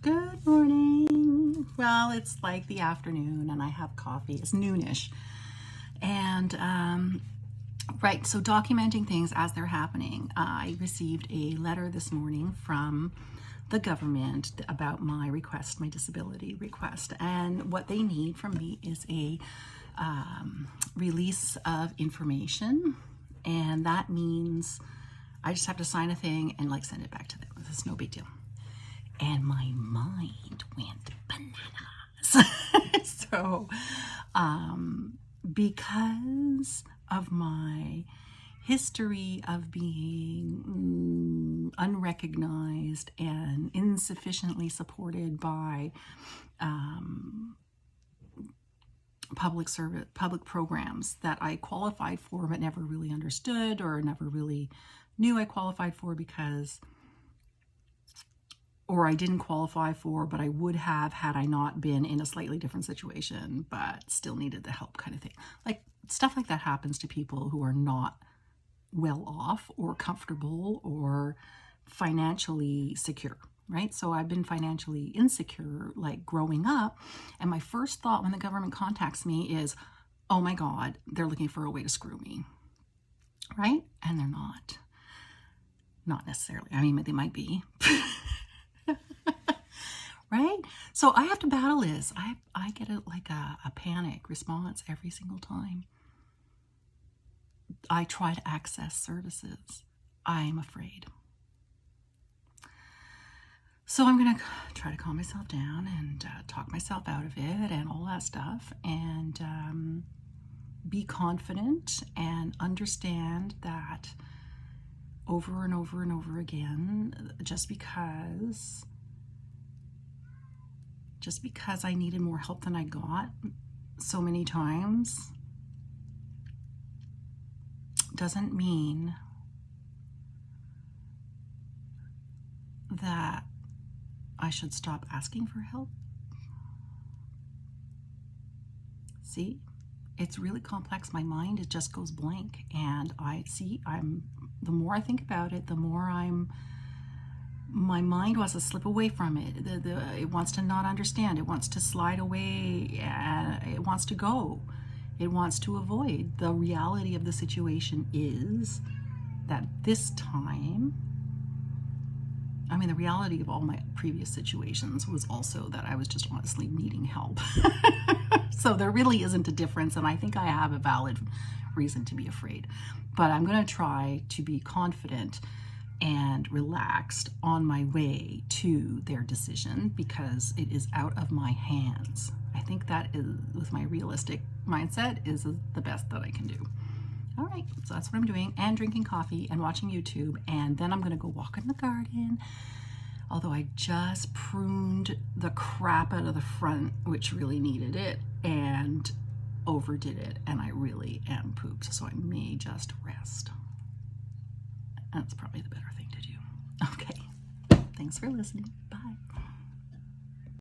Good morning. Well, it's like the afternoon and I have coffee. It's noonish. And right, so documenting things as they're happening. I received a letter this morning from the government about my request, my disability request. And what they need from me is a release of information. And that means I just have to sign a thing and send it back to them. It's no big deal. And my mind went bananas. So, because of my history of being unrecognized and insufficiently supported by public programs that I qualified for but never really understood or never really knew I qualified for or I didn't qualify for, but I would have had I not been in a slightly different situation, but still needed the help kind of thing. Stuff like that happens to people who are not well off or comfortable or financially secure, right? So I've been financially insecure, growing up. And my first thought when the government contacts me is, oh my God, they're looking for a way to screw me, right? And they're not. Not necessarily. I mean, they might be. Right? So I have to battle this. I get a panic response every single time I try to access services. I'm afraid. So I'm going to try to calm myself down and talk myself out of it and all that stuff, and be confident and understand that over and over and over again, just because I needed more help than I got so many times doesn't mean that I should stop asking for help. See, it's really complex. My mind, it just goes blank, and the more I think about it, the more my mind wants to slip away from it. It wants to not understand. It wants to slide away. It wants to go. It wants to avoid. The reality of the situation is that this time, the reality of all my previous situations was also that I was just honestly needing help. So there really isn't a difference, and I think I have a valid reason to be afraid. But I'm going to try to be confident and relaxed on my way to their decision, because it is out of my hands. I think that is, with my realistic mindset, is the best that I can do. All right, so that's what I'm doing, and drinking coffee and watching YouTube, and then I'm gonna go walk in the garden, although I just pruned the crap out of the front, which really needed it, and overdid it, and I really am pooped, so I may just rest. That's probably the better thing to do. Okay, thanks for listening. Bye.